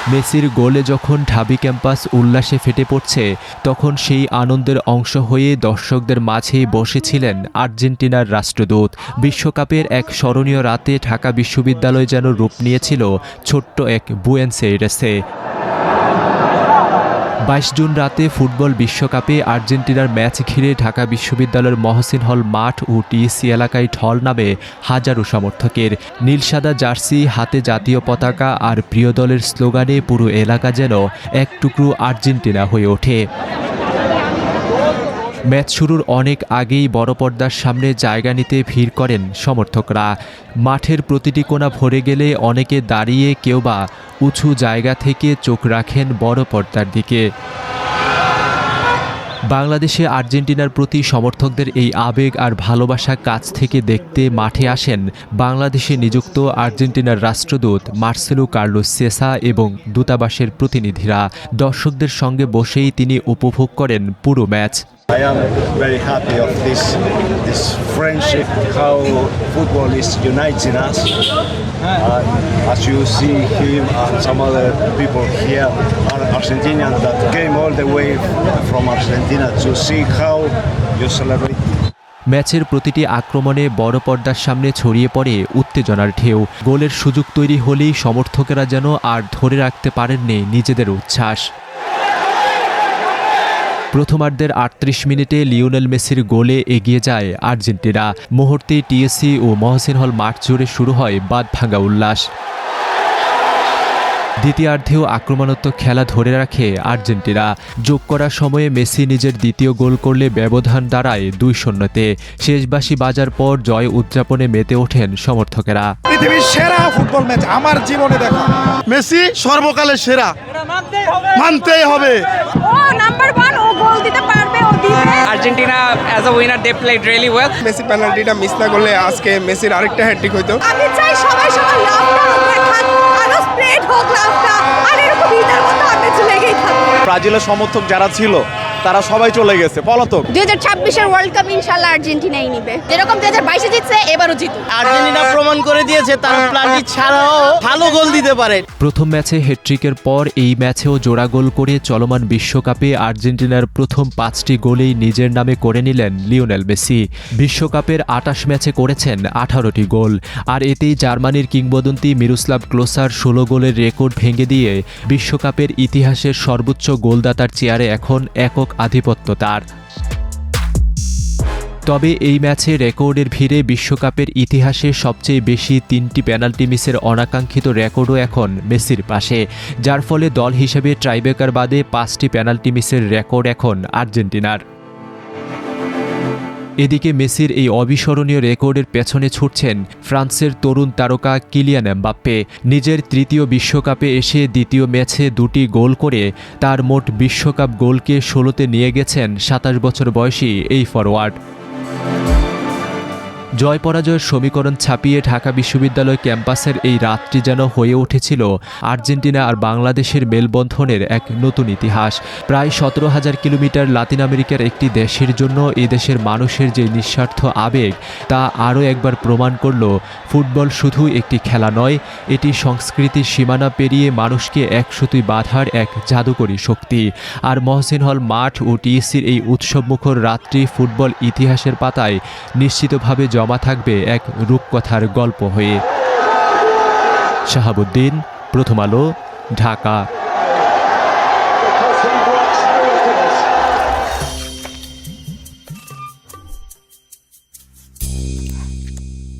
মেসির গোলে যখন ঢাবি ক্যাম্পাস উল্লাসে ফেটে পড়ছে, তখন সেই আনন্দের অংশ হয়ে দর্শকদের মাঝেই বসেছিলেন আর্জেন্টিনার রাষ্ট্রদূত। বিশ্বকাপের এক স্মরণীয় রাতে ঢাকা বিশ্ববিদ্যালয় যেন রূপ নিয়েছিল ছোট্ট এক বুয়েন্স এইরেসে। ২২ জুন রাতে ফুটবল বিশ্বকাপে আর্জেন্টিনার ম্যাচ ঘিরে ঢাকা বিশ্ববিদ্যালয়ের মহসিন হল মাঠ ও টিএসসি এলাকায় ঢল নামে হাজারো সমর্থকের। নীল সাদা জার্সি হাতে জাতীয় পতাকা আর প্রিয় দলের স্লোগানে পুরো এলাকা যেন এক টুকরো আর্জেন্টিনা হয়ে ওঠে। ম্যাচ শুরুর অনেক আগেই বড় পর্দার সামনে জায়গা নিতে ভিড় করেন সমর্থকরা। মাঠের প্রতিটি কোণা ভরে গেলে অনেকে দাঁড়িয়ে, কেউ বা উঁচু জায়গা থেকে চোখ রাখেন বড় পর্দার দিকে। বাংলাদেশে আর্জেন্টিনার প্রতি সমর্থকদের এই আবেগ আর ভালোবাসা কাছ থেকে দেখতে মাঠে আসেন বাংলাদেশে নিযুক্ত আর্জেন্টিনার রাষ্ট্রদূত মার্সেলো কার্লোস সেসা এবং দূতাবাসের প্রতিনিধিরা। দর্শকদের সঙ্গে বসেই তিনি উপভোগ করেন পুরো match. I am very happy of this friendship, how football is uniting us. As you see him and some other people here are Argentinians that came all the way from Argentina to see how you celebrate. ম্যাচের প্রতিটি আক্রমণে বড় পর্দার সামনে ছড়িয়ে পড়ে উত্তেজনার ঢেউ। গোলের সুযোগ তৈরি হলেই সমর্থকেরা যেন আর ধরে রাখতে পারেননি নিজেদের উচ্ছ্বাস। প্রথমার্ধের ৩৮ মিনিটে লিওনেল মেসির গোলে এগিয়ে যায় আর্জেন্টিনা। মুহূর্তে টিএসসি ও মহসিন হল মাঠ জুড়ে শুরু হয় বাঁধভাঙা উল্লাস। দ্বিতীয়ার্ধেও আক্রমণাত্মক খেলা ধরে রাখে আর্জেন্টিনা। যোগ করার সময়ে মেসি নিজের দ্বিতীয় গোল করলে ব্যবধান দাঁড়ায় ২-০-তে। শেষ বাঁশি বাজার পর জয় উদযাপনে মেতে ওঠেন সমর্থকেরা। পৃথিবীর সেরা ফুটবল ম্যাচ আমার জীবনে দেখা। মেসি সর্বকালের সেরা, মানতেই হবে। ও নাম্বার 1, ও গোল দিতে পারবে, ও দিবে। Argentina as a winner they played really well. Messi পেনাল্টিটা মিস না করলে আজকে মেসির আরেকটা হ্যাটট্রিক হইতো। আমি চাই সবাই সবার লাভটা দেখাক, আরো স্প্রেড হোক লাভটা, আর এরকম ঈদের মতো ম্যাচ লেগেই থাকবে। ব্রাজিলের সমর্থক যারা ছিল তারা সবাই চলে গেছে পলাতক। 2026-এর ওয়ার্ল্ড কাপ ইনশাআল্লাহ আর্জেন্টিনাই নিবে, যেরকম 2022-এ জিতছে এবারও জিতুক। আর্জেন্টিনা প্রমাণ করে দিয়েছে তারা প্লান্টি ছাড়াও ভালো গোল দিতে পারে। প্রথম ম্যাচে হ্যাটট্রিকের পর এই ম্যাচেও জোড়া গোল করে চলমান বিশ্বকাপে আর্জেন্টিনার প্রথম 5টি গোলেই নিজের নামে করে নিলেন লিওনেল মেসি। বিশ্বকাপের 28 ম্যাচে করেছেন 18টি গোল। আর এতেই জার্মানির কিংবদন্তি মিরোস্লাভ ক্লোসার 16 গোলের রেকর্ড ভেঙে দিয়ে বিশ্বকাপের ইতিহাসের সর্বোচ্চ গোলদাতার চেয়ারে এখন একক আধিপত্য তার। তবে এই ম্যাচে রেকর্ডের ভিড়ে বিশ্বকাপের ইতিহাসে সবচেয়ে বেশি 3টি পেনাল্টি মিসের অনাকাঙ্ক্ষিত রেকর্ডও এখন মেসির পাশে, যার ফলে দল হিসেবে ট্রাইব্রেকার বাদে 5টি পেনাল্টি মিসের রেকর্ড এখন আর্জেন্টিনার। এদিকে মেসির এই অবিস্মরণীয় রেকর্ডের পেছনে ছুটছেন ফ্রান্সের তরুণ তারকা কিলিয়ান এমবাপ্পে। নিজের তৃতীয় বিশ্বকাপে এসে দ্বিতীয় ম্যাচে 2টি গোল করে তার মোট বিশ্বকাপ গোলকে 16তে নিয়ে গেছেন 27 বছর বয়সী এই ফরোয়ার্ড। জয় পরাজয়ের সমীকরণ ছাপিয়ে ঢাকা বিশ্ববিদ্যালয় ক্যাম্পাসের এই রাতটি যেন হয়ে উঠেছিল আর্জেন্টিনা আর বাংলাদেশের মেলবন্ধনের এক নতুন ইতিহাস। প্রায় 17,000 কিলোমিটার লাতিন আমেরিকার একটি দেশের জন্য এই দেশের মানুষের যে নিঃস্বার্থ আবেগ, তা আরও একবার প্রমাণ করল ফুটবল শুধু একটি খেলা নয়, এটি সংস্কৃতির সীমানা পেরিয়ে মানুষকে একসুতুই বাঁধার এক জাদুকরী শক্তি। আর মহসিন হল মাঠ ও টিএসসির এই উৎসবমুখর রাত্রি ফুটবল ইতিহাসের পাতায় নিশ্চিতভাবে জমা থাকবে এক রূপকথার গল্প হয়ে। শাহাবুদ্দিন, প্রথম আলো, ঢাকা।